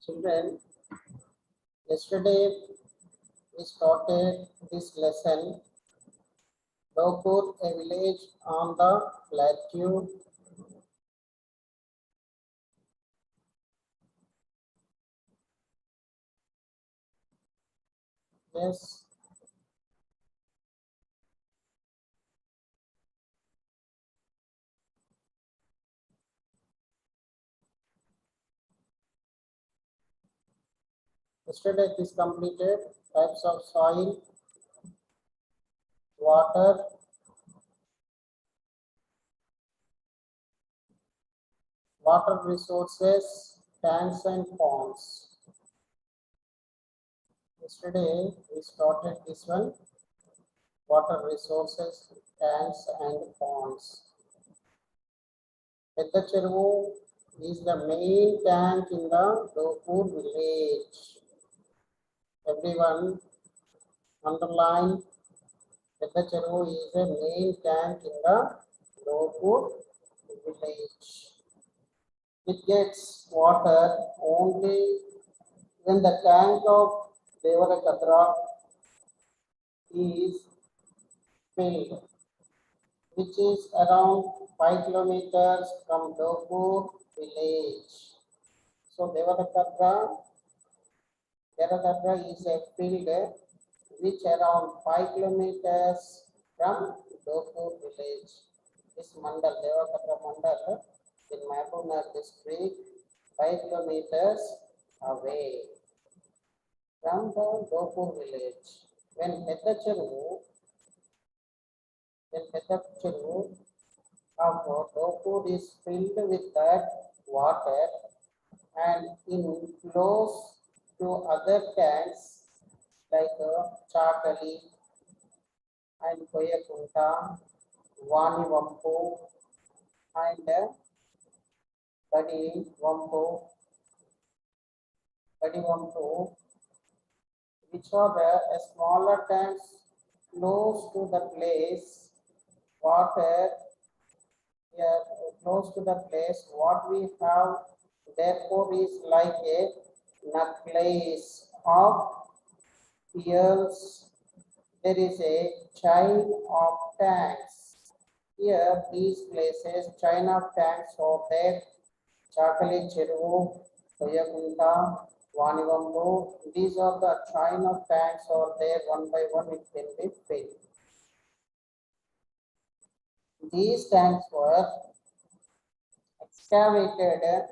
Children, yesterday we started this lesson. Locur, a village on the plateau. Yes. Yesterday it is completed. Types of soil, water, water resources, tanks and ponds. Yesterday we started this one. Water resources, tanks and ponds. Pedda Cheruvu is the main tank in the Locur village. Everyone underline Pedda Cheruvu is a main tank in the Locur village. It gets water only when the tank of Devarakadra is filled, which is around 5 kilometers from Locur village. So Devarakadra is a field which around 5 kilometers from Locur village. This mandal, Devakatra mandal in Mahbubnagar district, 5 kilometers away from the Locur village. When Pedda Cheruvu of Locur is filled with that water and in close to other tanks like Chakali and Koyakunta, Vanivampu and Badivampu, which are the smaller tanks close to the place, water here close to the place, what we have therefore is like a necklace of pearls. There is a chain of tanks. Here, these places, chain of tanks are there. Chakali, Cheruvu, Koyagunta, Vanivambu. These are the chain of tanks are there. One by one, it can be filled. These tanks were excavated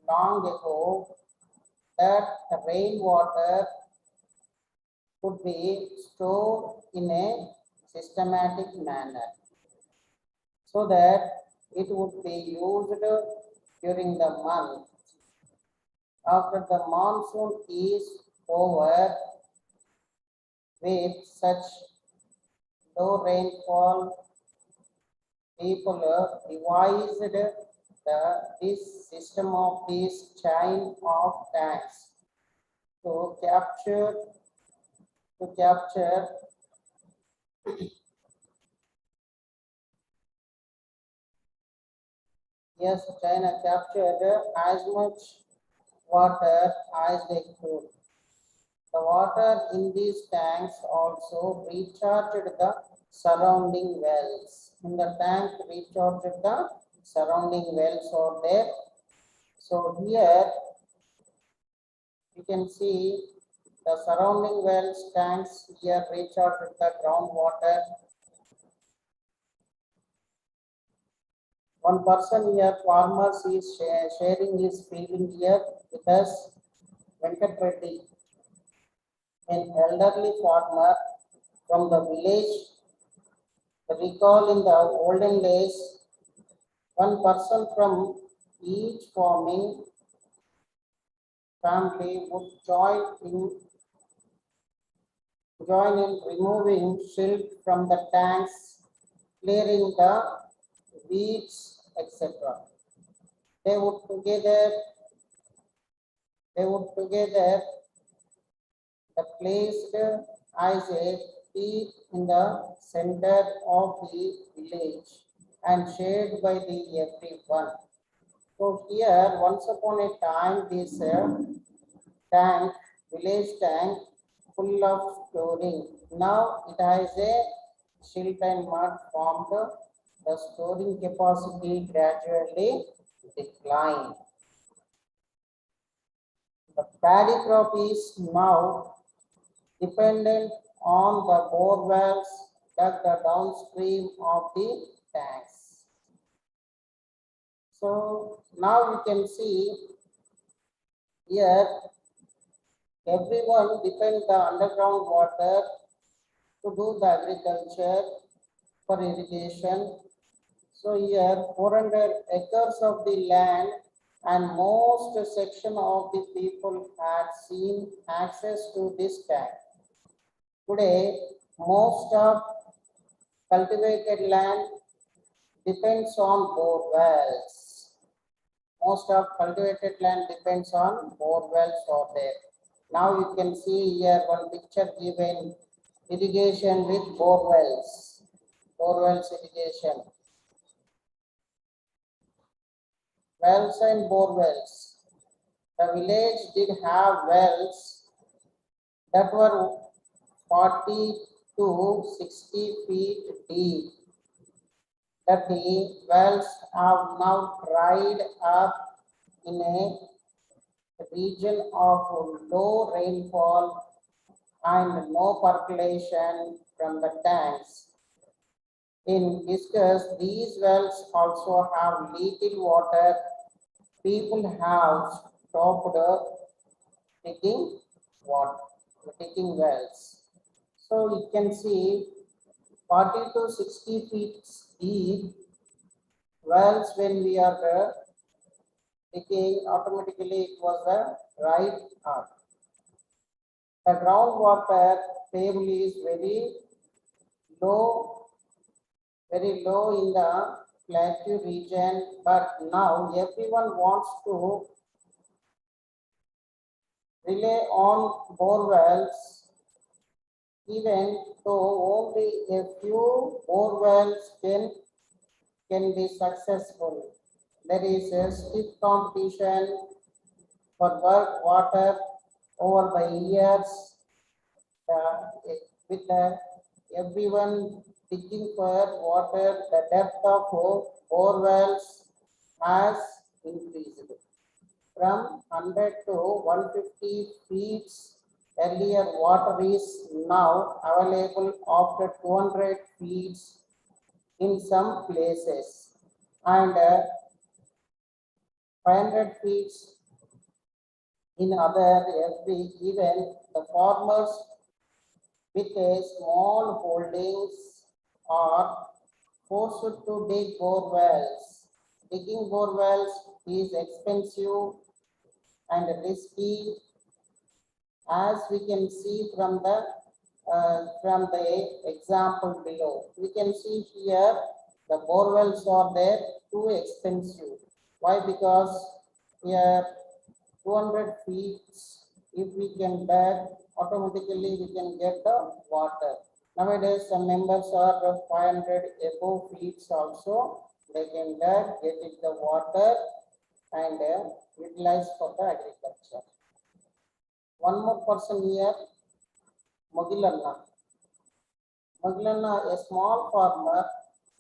long ago that the rainwater could be stored in a systematic manner so that it would be used during the month. After the monsoon is over, with such low rainfall, people devised this system of this chain of tanks to capture yes, China captured as much water as they could. The water in these tanks also recharged the surrounding wells. In the tank, recharged the surrounding wells are there. So here you can see the surrounding wells tanks here recharged the groundwater. One person here, farmers, is sharing his feeling here with us, Venkat Reddy, an elderly farmer from the village. Recall in the olden days, one person from each farming family would join in removing silt from the tanks, clearing the weeds, etc. They would together placed as a peak in the center of the village and shared by the everyone. So here, once upon a time, this tank, village tank, full of storing. Now it has a silt and mud formed. The storing capacity gradually declined. The paddy crop is now dependent on the bore wells dug downstream of the tanks. So now you can see here everyone depends the underground water to do the agriculture for irrigation. So here 400 acres of the land and most section of the people had seen access to this tank. Today, most of cultivated land depends on bore wells. Most of cultivated land depends on bore wells for there. Now you can see here one picture given irrigation with bore wells. Bore wells irrigation. Wells and bore wells. The village did have wells that were 40 to 60 feet deep. That the wells have now dried up in a region of low rainfall and no percolation from the tanks. In discuss, these wells also have little water. People have stopped taking water, taking wells. So you can see 40 to 60 feet deep wells when we are taking automatically it was right up. The groundwater table is low, very low in the plateau region, but now everyone wants to rely on bore wells, even though only a few bore wells can be successful. There is a stiff competition for work water over the years with everyone digging for water. The depth of bore wells has increased from 100 to 150 feet. Earlier water is now available after 200 feet in some places and 500 feet in other. Even the farmers with a small holdings are forced to dig bore wells. Digging bore wells is expensive and risky, as we can see from the example below. We can see here the bore wells are there too expensive. Why? Because here 200 feet, if we can dig, automatically we can get the water. Nowadays, some members are 500 above feet also. They can dig, get it the water and utilize for the agriculture. One more person here, Mogilanna. Mogilanna, a small farmer,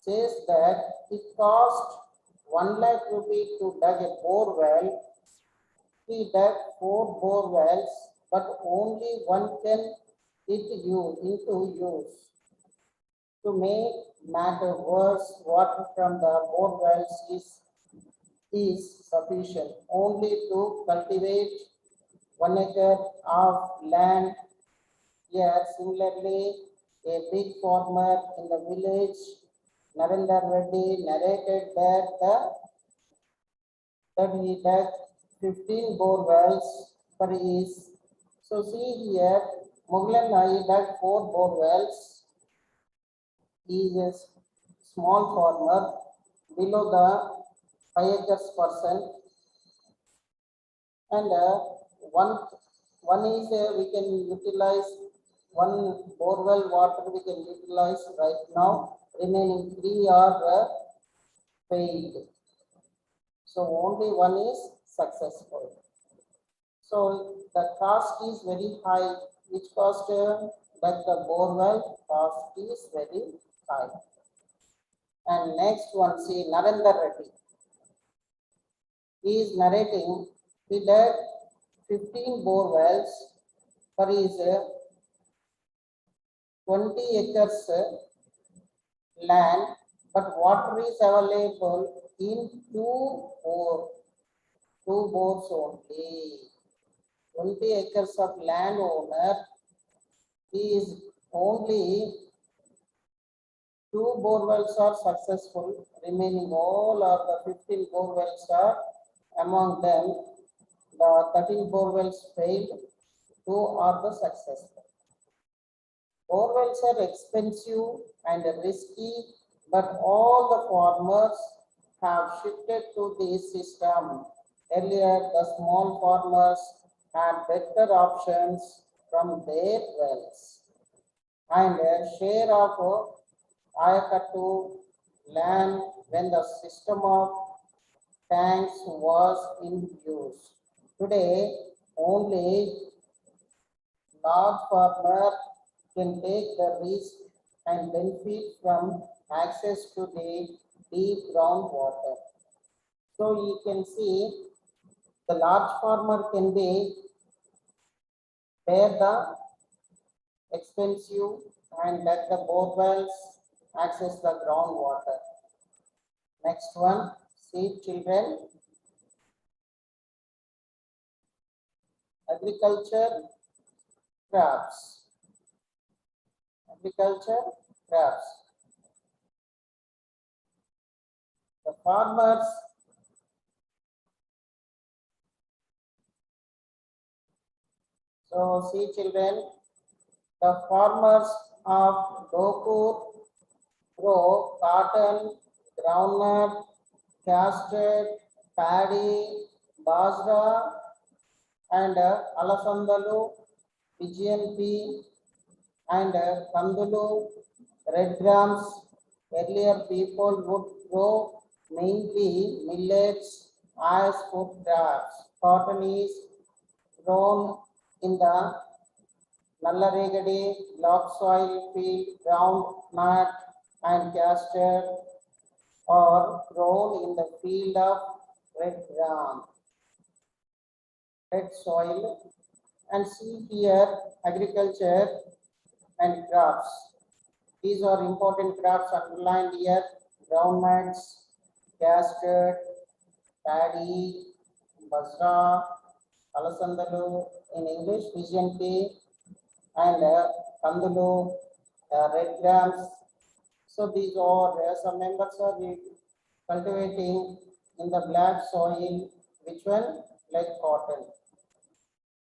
says that it cost 1 lakh rupee to dig a bore well. He dug 4 bore wells, but only one can into use. To make matter worse, water from the bore wells is sufficient only to cultivate 1 acre of land. Here, similarly, a big farmer in the village, Narendra Reddy, narrated that he dug 15 bore wells for his. So see here, Mughlan he dug 4 bore wells. He is a small farmer below the 5 acres person, and one is we can utilize one borewell water we can utilize right now. Remaining 3 are failed. So only one is successful. So the cost is very high. Which cost? That the borewell cost is very high. And next one, see Narendra Reddy. He is narrating, he did 15 bore wells for his 20 acres land, but water is available in two bores only. 20 acres of land owner, he is only 2 bore wells are successful, remaining all of the 15 bore wells are among them. The 13 bore wells failed, 2 are the successful. Bore wells are expensive and risky, but all the farmers have shifted to this system. Earlier, the small farmers had better options from their wells, and a share of Ayakattu land when the system of tanks was in use. Today, only large farmer can take the risk and benefit from access to the deep groundwater. So you can see the large farmer can bear the expensive and let the bore wells access the groundwater. Next one, see children. Agriculture, crops. Agriculture, crops. The farmers so see children, the farmers of Dokur grow cotton, groundnut, castor, paddy, basra, and alasandalu, Pigeon pea, and kandulu, red grams. Earlier people would grow mainly millets as food crops. Cotton is grown in the Nallaregade, lock soil field, groundnut, and castor are grown in the field of red soil. And see here agriculture and crops. These are important crops underlined here: groundnuts, castor, paddy, basra, alasandalu in English, pigeon pea, and kandulu, red grams. So these are some members are cultivating in the black soil. Which one? Like cotton.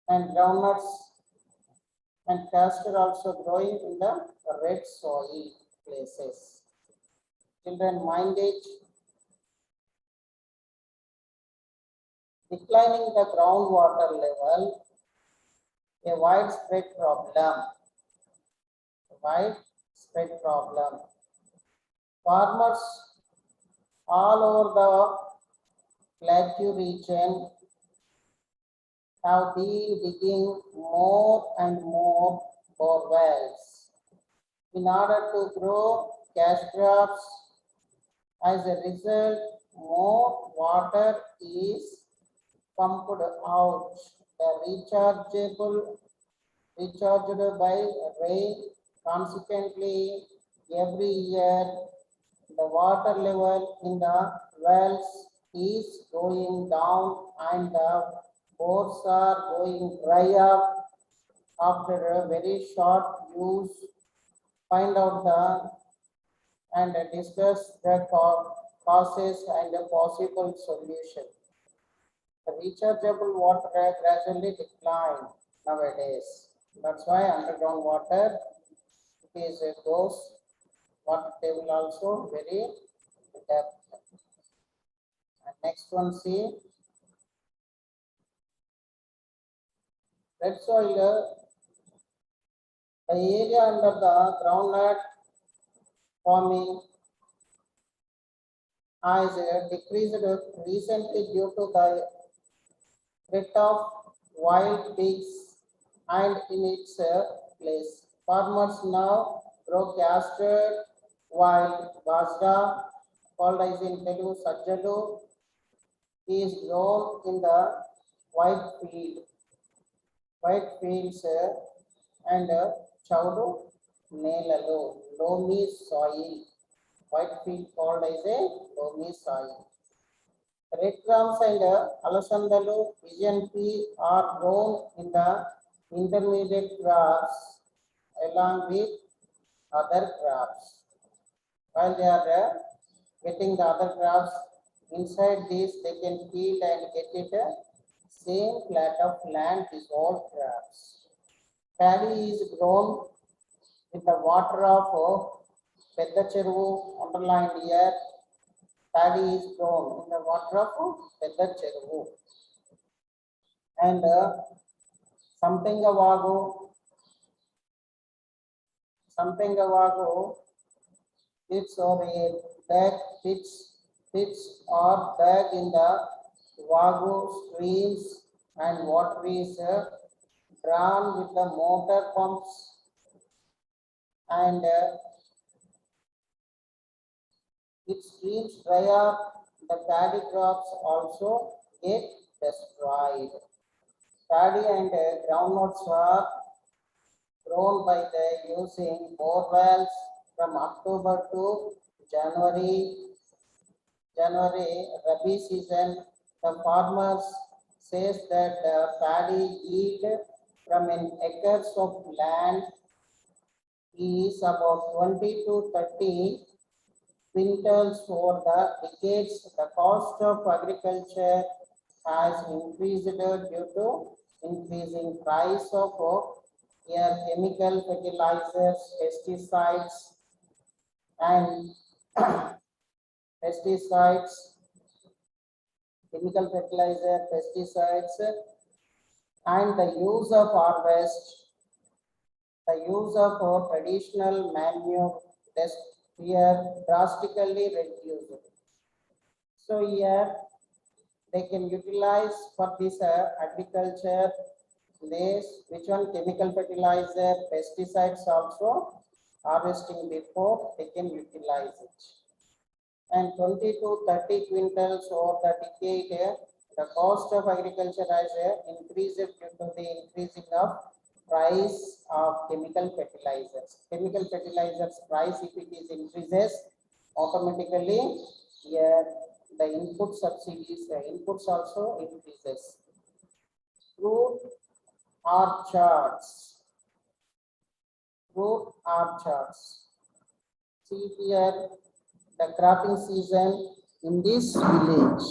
And groundnuts and castor also growing in the red soil places. Children, mindage. Declining the groundwater level, a widespread problem. Widespread problem. Farmers all over the plateau region have been digging more and more bore wells in order to grow cash crops. As a result, more water is pumped out. The recharged by rain. Consequently, every year the water level in the wells is going down and the bores are going dry up. After a very short use, find out the and discuss the causes and a possible solution. The rechargeable water gradually decline nowadays. That's why underground water is goes water table also very depth. And next one, see red soil. The area under the groundnut farming has decreased recently due to the threat of wild pigs, and in its place, farmers now grow castor wild bajra, called as in Telugu sajjalu, is grown in the white fields and chaudu nelalu, loamy soil. White field called as a loamy soil. Breadcrumbs and alasandalu, pigeon pea are grown in the intermediate crops along with other crops. While they are getting the other crops inside this, they can peel and get it same plat of land is all crops. Paddy is grown with the water of Pedda Cheruvu underlined here. Paddy is grown in the water of Pedda Cheruvu. And Sampengavagu, pits or a pits are dug in the Vagu streams, and water is drawn with the motor pumps, and if streams dry up, the paddy crops also get destroyed. Paddy and groundnuts are grown by the using bore wells from October to January. Rabi season, the farmers says that the paddy yield from an acres of land is about 20 to 30 quintals over the decades. The cost of agriculture has increased due to increasing price of chemical fertilizers, pesticides, and chemical fertilizer, pesticides, and the use of traditional manure here drastically reduced. So here they can utilize for this agriculture this, which one, chemical fertilizer, pesticides also harvesting before they can utilize it. And 20 to 30 quintals over the decade, the cost of agriculture has increased due to the increasing of price of chemical fertilizers. Chemical fertilizers price, if it is increases, automatically here the input subsidies, inputs also increases. Fruit orchards. See here the cropping season in this village.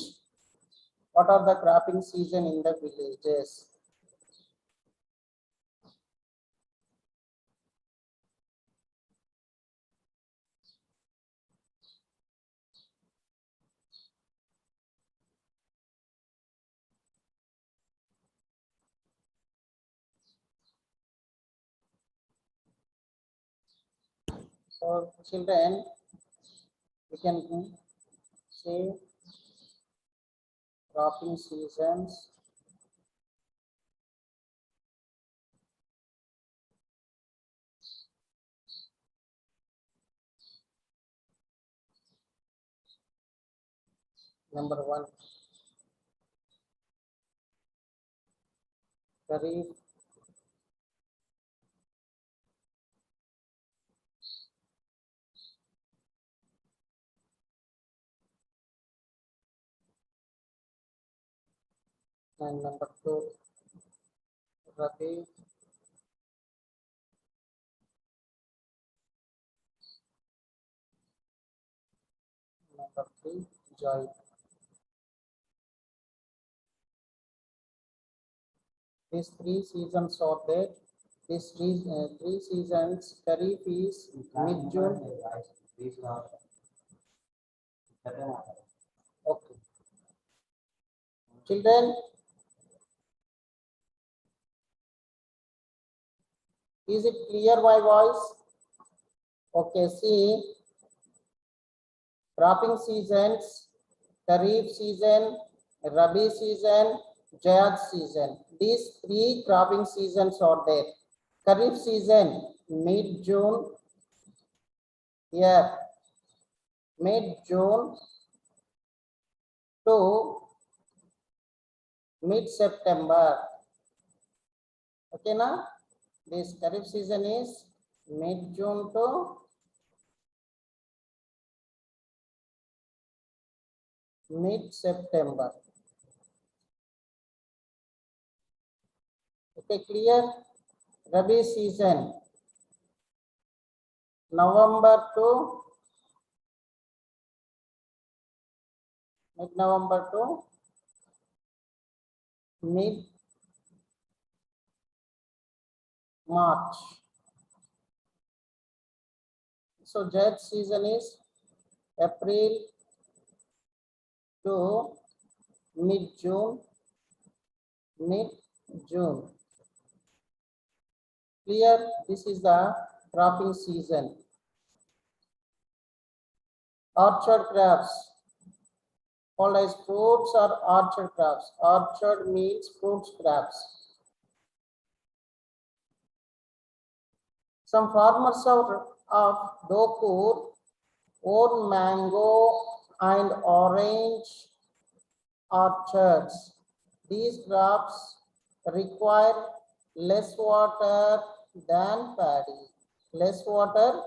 What are the cropping season in the villages? So children, we can say cropping seasons. Number 1, Kharif. And number 2, Rabi. Number 3, Jaid. These 3 seasons are there. These 3 seasons, Kharif is mid-June. Okay. Children, is it clear my voice? Okay, see, cropping seasons Kharif season, Rabi season, Jayad season. These three cropping seasons are there. Kharif season, mid-June, here, mid-June to mid-September. Okay, now this Kharif season is mid-June to mid-September. Okay, clear? Rabi season, November to mid-November to mid-March. So Jet season is April to mid-June, mid-June. Clear? This is the cropping season. Orchard crops, called as fruits or orchard crops. Orchard means fruits crops. Some farmers of Dokur own mango and orange orchards. These crops require less water than paddy. Less water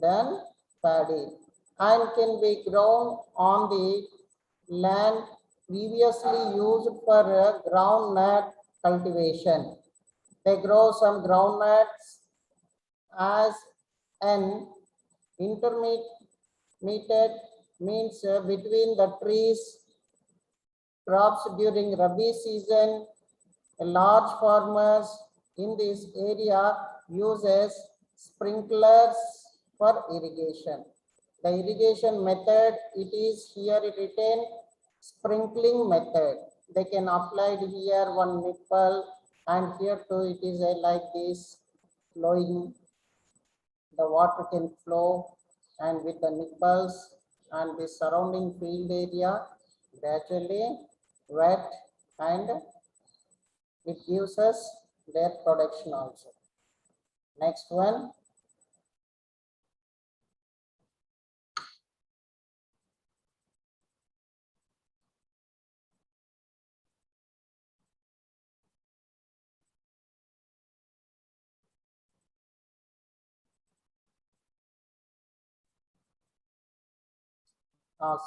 than paddy, and can be grown on the land previously used for groundnut cultivation. They grow some groundnuts as an intermediate means between the trees crops during Rabi season. Large farmers in this area uses sprinklers for irrigation. The irrigation method, it is here written sprinkling method. They can apply here one nipple, and here too it is like this flowing. The water can flow, and with the nipples and the surrounding field area gradually wet, and it gives us their production also. Next one.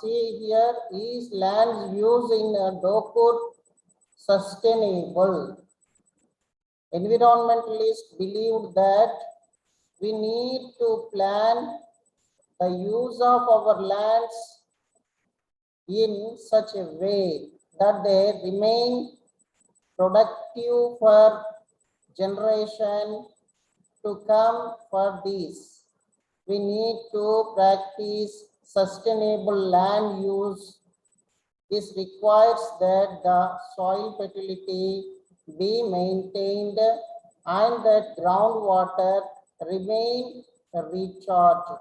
See here, is land used in Dokur sustainable? Environmentalists believe that we need to plan the use of our lands in such a way that they remain productive for generation to come. For this, we need to practice sustainable land use. This requires that the soil fertility be maintained and that groundwater remain recharged.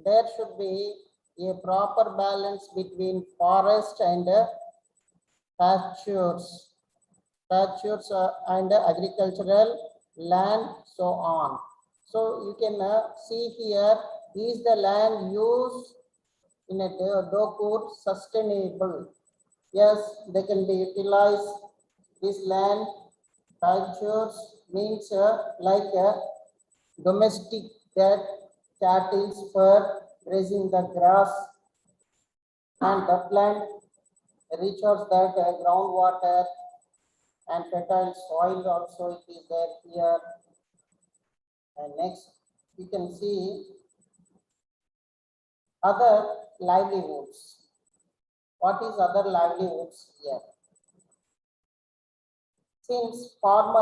There should be a proper balance between forest and pastures and agricultural land, so on. So you can see here, is the land used in a Dokur sustainable? Yes, they can be utilized. This land pastures means like domestic cattle for grazing the grass, and the plant recharge that groundwater and fertile soil also it is there here. And next you can see other livelihoods. What is other livelihoods here? Since farm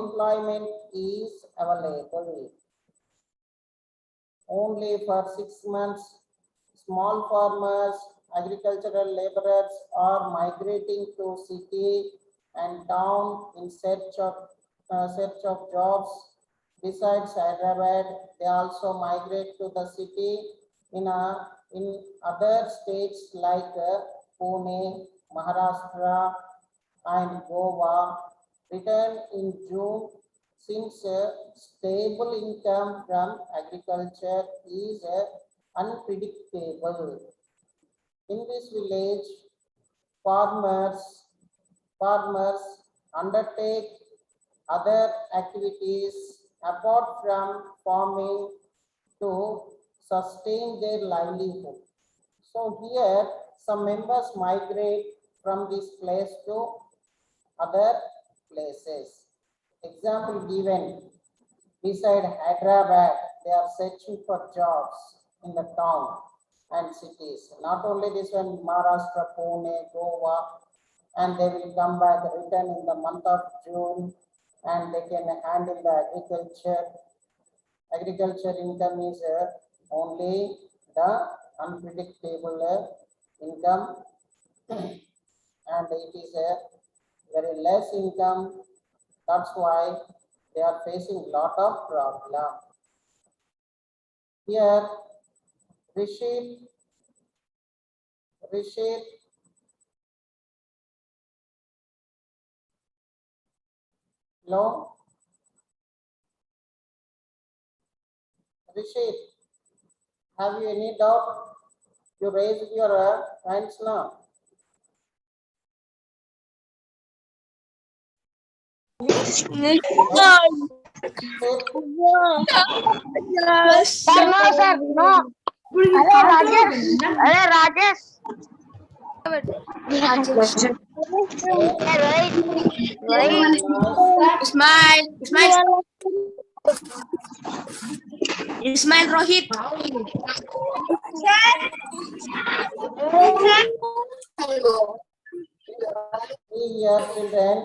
employment is available only for 6 months, small farmers, agricultural laborers are migrating to city and town in search of jobs. Besides Hyderabad, they also migrate to the city in other states like Pune, Maharashtra, and Goa. Return in June since stable income from agriculture is unpredictable. In this village, farmers farmers undertake other activities apart from farming to sustain their livelihood. So here some members migrate from this place to other places. Example given, beside Hyderabad, they are searching for jobs in the town and cities. Not only this one, Maharashtra, Pune, Goa, and they will come back, return in the month of June, and they can handle the agriculture. Agriculture income is only the unpredictable income, and it is a very less income. That's why they are facing lot of problem. Here, Rishi, no, Rishi, have you any doubt? You raise your hands now. Sir, no, sir, no. Arey Rajesh. Ismail Rohit. See here, children.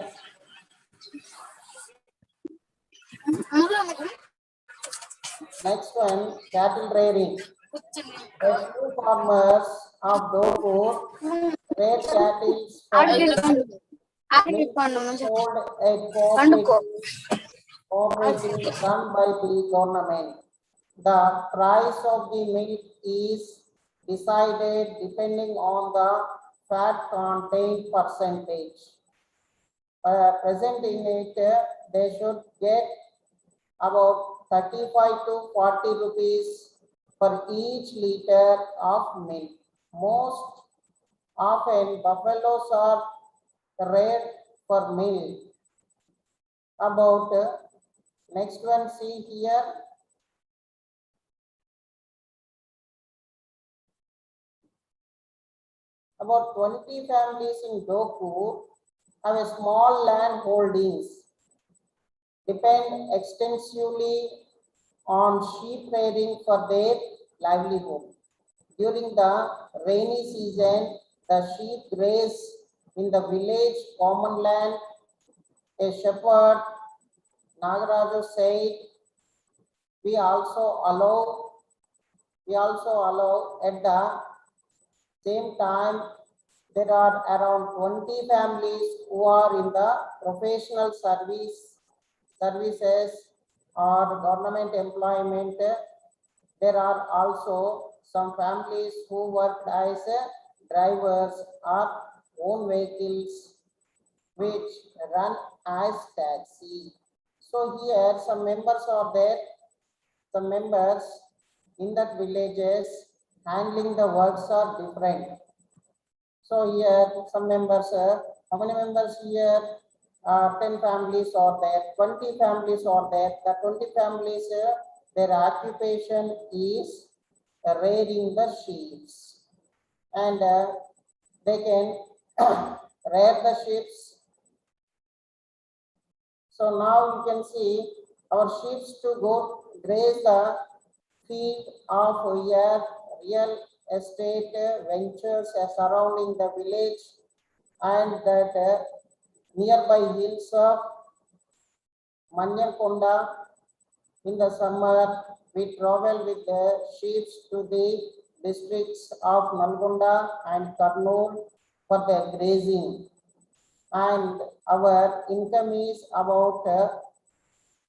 Next one, cattle rearing. The few farmers of Dopur rear cattle for hold a cooperative run by the government. The price of the milk is decided depending on the fat content percentage. Present in it, they should get about 35 to 40 rupees for each liter of milk. Most often, buffaloes are reared for milk. About next one, see here. About 20 families in Dopur have a small land holdings, depend extensively on sheep rearing for their livelihood. During the rainy season, the sheep graze in the village common land. A shepherd, Nagaraju said, we also allow at the same time, there are around 20 families who are in the professional services or government employment. There are also some families who work as drivers or own vehicles which run as taxi. So here some members are there, some members in that villages handling the works are different. So here some members, how many members here? 10 families are there, 20 families are there. The 20 families, their occupation is rearing the sheep, and they can rear the sheep. So now you can see our sheep to go graze the field of real estate ventures surrounding the village, and that nearby hills of Manyakonda. In the summer, we travel with the sheep to the districts of Nalgonda and Kurnool for their grazing, and our income is about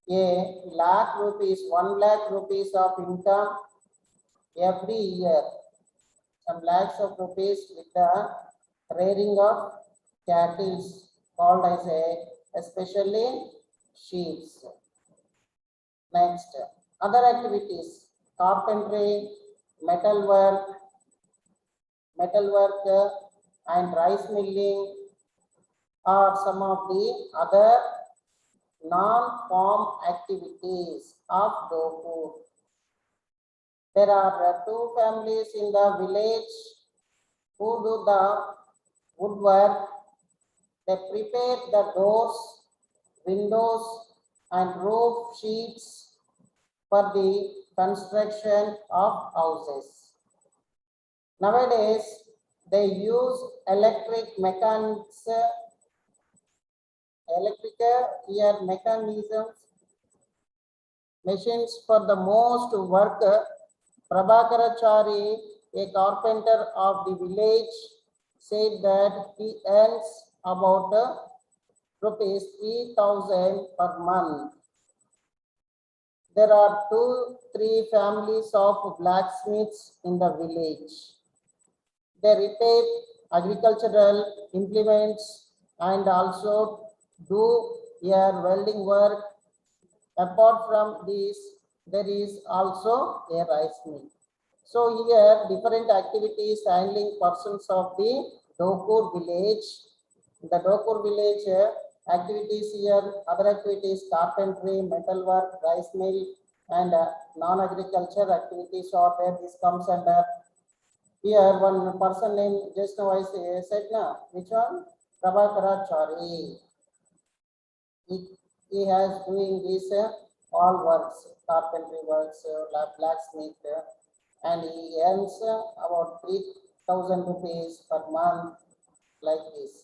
a lakh rupees, 1 lakh rupees of income every year. Some lakhs of rupees with the rearing of cattle called as especially sheep. Next, other activities, carpentry, metalwork and rice milling are some of the other non-farm activities of Doku. There are two families in the village who do the woodwork. They prepare the doors, windows and roof sheets for the construction of houses. Nowadays, they use electrical mechanisms, machines for the most work. Prabhakarachari, a carpenter of the village, said that he earns about rupees 3,000 per month. There are 2-3 families of blacksmiths in the village. They repair agricultural implements and also do welding work. Apart from this, there is also a rice mill. So here different activities handling persons of the Dokur village. The Dokur village activities here, other activities, carpentry, metalwork, rice mill, and non-agriculture activities are there. This comes under here. One person name just now I said now, which one? Prabhakarachari. He has doing this all works, carpentry works, blacksmith, and he earns about 3,000 rupees per month, like this.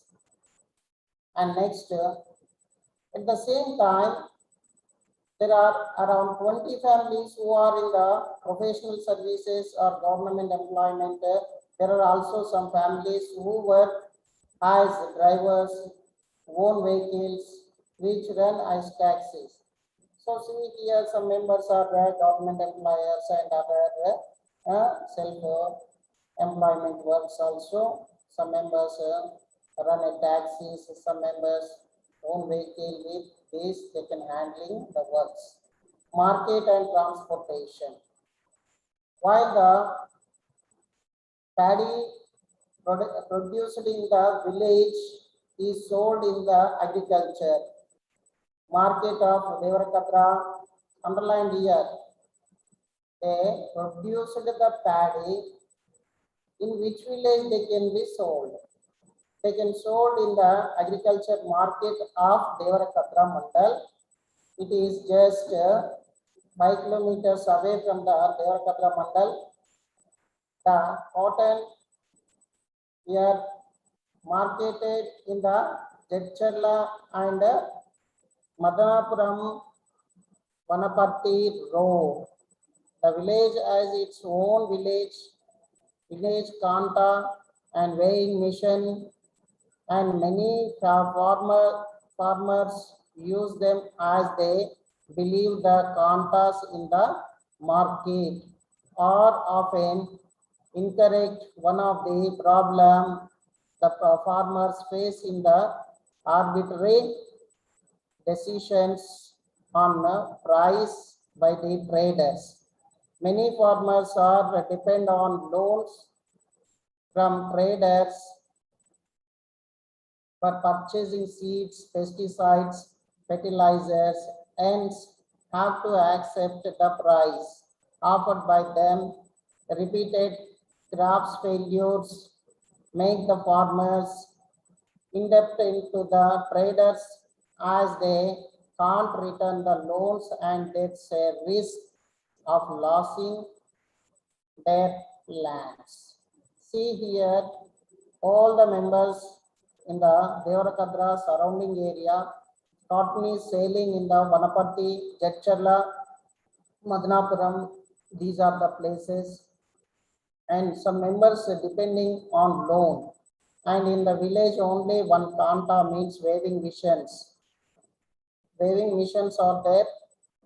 And next, at the same time, there are around 20 families who are in the professional services or government employment. There are also some families who work as drivers, own vehicles, which run as taxis. So see here, some members are government employers and other self-employment works also. Some members run a taxis, some members own vehicle. With this they can handling the works. Market and transportation. While the paddy produced in the village is sold in the agriculture market of Devarakatra, underlined here, they produced the paddy. In which village they can be sold? They can sold in the agriculture market of Devarakatra Mandal. It is just 5 kilometers away from the Devarakatra Mandal. The cotton here marketed in the Jetcharla and Madanapuram Vanapatti road. The village has its own village kanta and weighing machine, and many farmers use them as they believe the kantas in the market are often incorrect. One of the problem the farmers face in the arbitrary decisions on price by the traders. Many farmers are depend on loans from traders for purchasing seeds, pesticides, fertilizers, hence have to accept the price offered by them. Repeated crops failures make the farmers indebted to the traders as they can't return the loans, and there's a risk of losing their lands. See here, all the members in the Devarakatra surrounding area, cotton is selling in the Vanapatti, Jetcharla, Madanapuram. These are the places, and some members depending on loan. And in the village only one kanta means waving missions. Waving missions are there.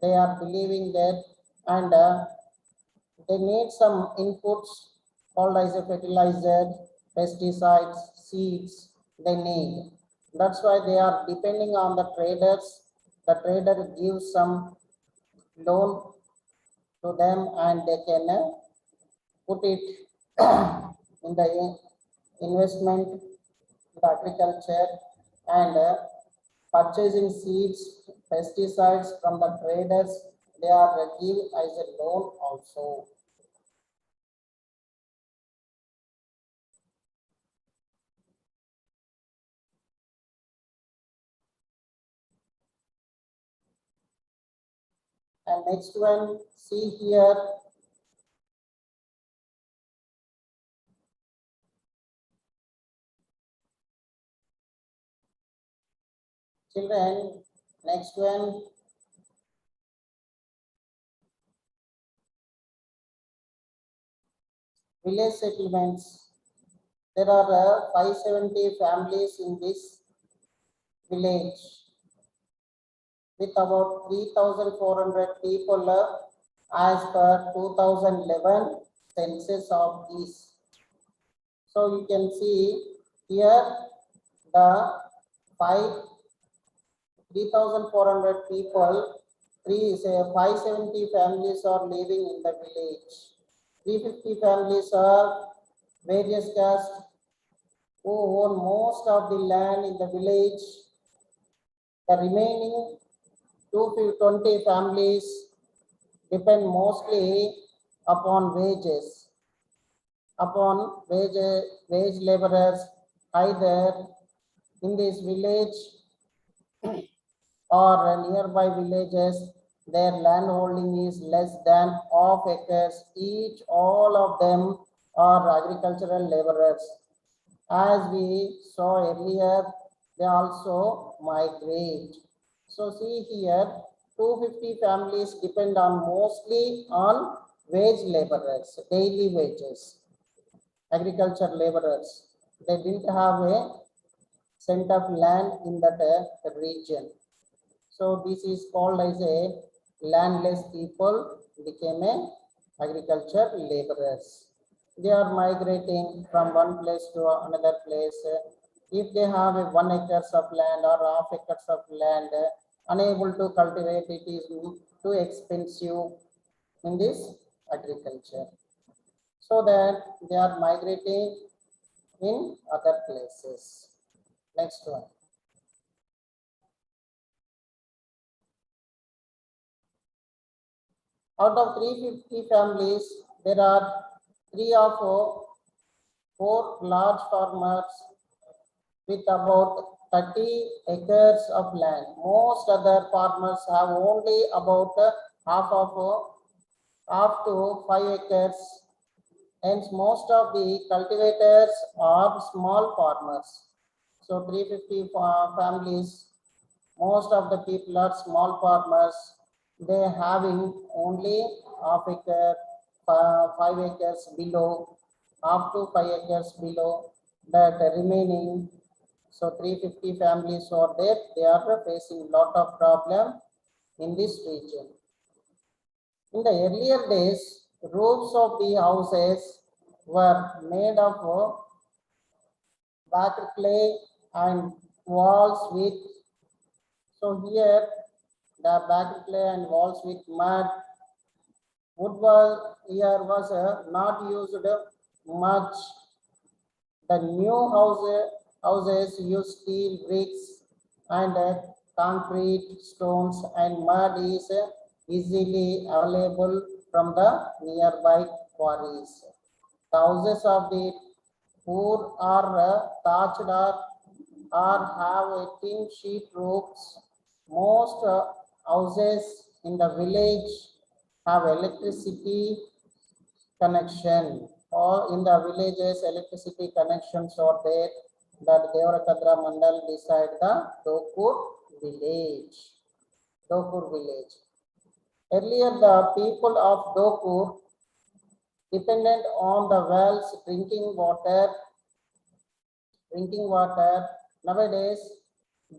They are believing that, and they need some inputs called as a fertilizer, pesticides, seeds they need. That's why they are depending on the traders. The trader gives some loan to them and they can put it in the investment, the agriculture, and purchasing seeds, pesticides from the traders. They are given as a loan also. And next one, see here, children, next one, village settlements. There are 570 families in this village with about 3,400 people as per 2011 census of these. So you can see here the 3,400 people, 570 families are living in the village. 350 families are various castes who own most of the land in the village. The remaining 220 families depend mostly upon wage laborers, either in this village or nearby villages. Their land holding is less than half acres each. All of them are agricultural laborers. As we saw earlier, they also migrate. So see here, 250 families depend on mostly on wage laborers, daily wages, agriculture laborers. They didn't have a cent of land in that region. So this is called as a landless people became a agriculture laborers. They are migrating from one place to another place. If they have a 1 acres of land or half acres of land, unable to cultivate, it is too expensive in this agriculture. So that they are migrating in other places. Next one. Out of 350 families, there are 4 large farmers with about 30 acres of land. Most other farmers have only about half to 5 acres. Hence, most of the cultivators are small farmers. So 350 families, most of the people are small farmers. They having only half acre, 5 acres below, half to 5 acres below. That remaining, so 350 families are there. They are facing lot of problem in this region. In the earlier days, roofs of the houses were made of batter clay and walls with, so here the batter clay and walls with mud. Wood was here was not used much. The new houses use steel bricks and concrete stones, and mud is easily available from the nearby quarries. The houses of the poor are thatched or have a tin sheet roofs. Most houses in the village have electricity connection, or in the villages electricity connections are there. That Devrakadra Mandal beside the village. Dokur village. Earlier, the people of Dokur dependent on the wells drinking water. Nowadays,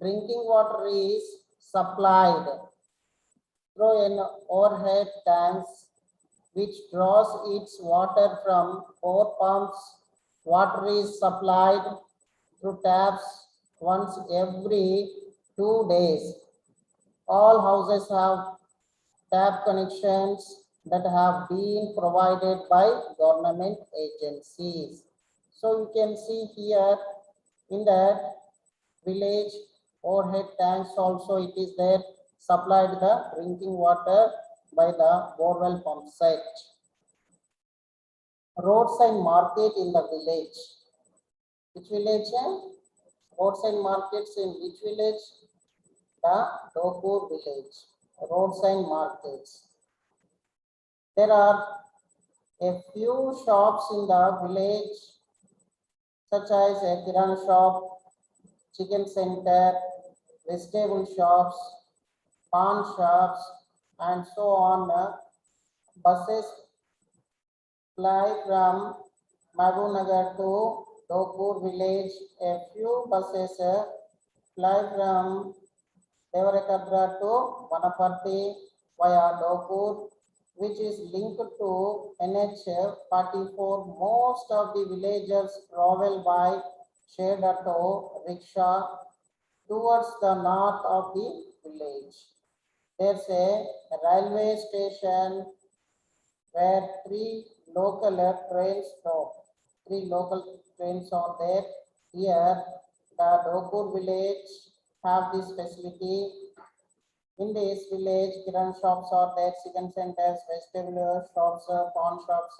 drinking water is supplied through an overhead tanks which draws its water from 4 pumps. Water is supplied through taps once every 2 days. All houses have tap connections that have been provided by government agencies. So you can see here in that village overhead tanks also it is there supplied the drinking water by the borewell pump set. Roadside market in the village. Which village? Roadside markets in which village? The Dokur village. Roadside markets. There are a few shops in the village, such as a kirana shop, chicken center, vegetable shops, pawn shops, and so on. Buses fly from Mahbubnagar to Dokur village. A few buses fly from Devarakadra to Vanaparthi via Dokur, which is linked to NH 44. Most of the villagers travel by shared auto rickshaw towards the north of the village. There's a railway station where 3 local trains stop. 3 local trains are there. Here, the Dokur village have this facility. In this village, kiran shops are there, chicken centers, vegetable shops, pawn shops,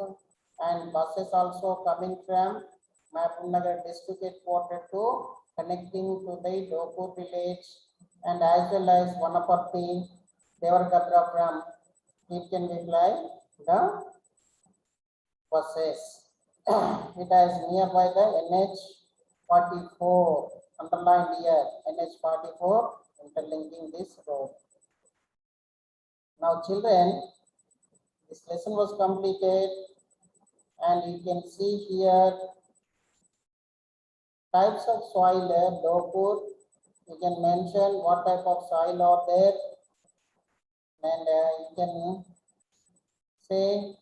and buses also coming from Mahbubnagar district headquarters to connecting to the Dokur village, and as well as Vanaparthi, Devarakadra from it can be fly the buses. It is nearby the NH 44, underlined here, NH 44 interlinking this road. Now children, this lesson was completed and you can see here types of soil there, Dokur. You can mention what type of soil are there, and you can say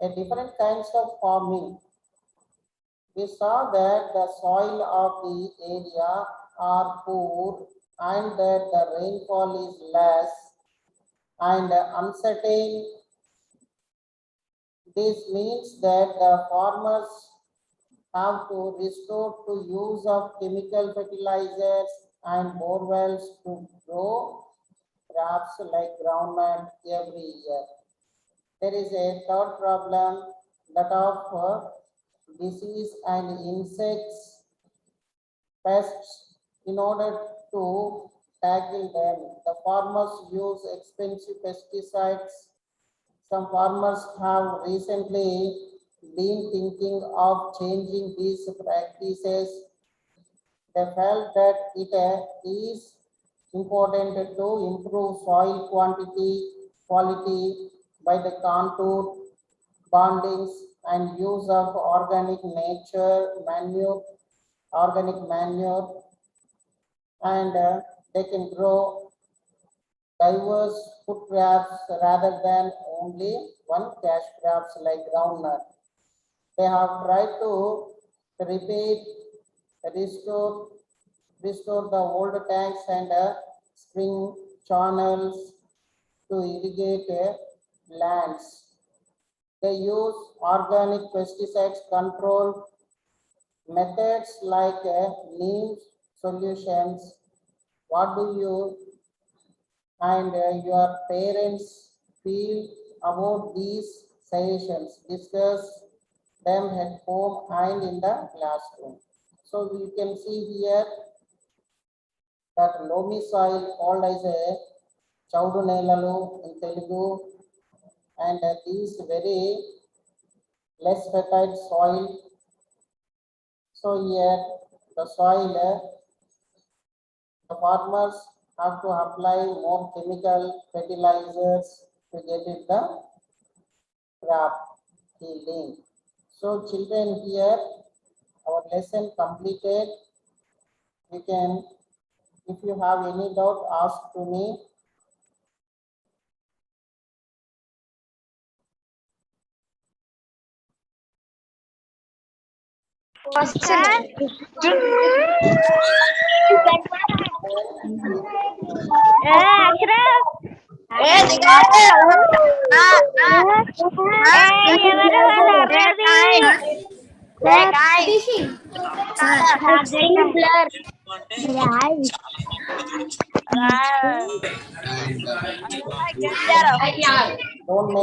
a different kinds of farming. We saw that the soil of the area are poor and that the rainfall is less and uncertain. This means that the farmers have to restore to use of chemical fertilizers and borewells to grow crops like groundnut every year. There is a third problem, that of disease and insects, pests. In order to tackle them, the farmers use expensive pesticides. Some farmers have recently been thinking of changing these practices. They felt that it is important to improve soil quality by the contour bondings and use of organic manure, and they can grow diverse food crops rather than only one cash crops like groundnut. They have tried to repair, restore the old tanks and spring channels to irrigate lands. They use organic pesticides control methods like neem solutions. What do you and your parents feel about these suggestions? Discuss them at home and in the classroom. So you can see here that loamy soil called as a chaudu nelalu in Telugu, and these very less fertile soil. So here the soil, the farmers have to apply more chemical fertilizers to get it the crop healing. So children, here our lesson completed. You can, if you have any doubt, ask to me. Don't make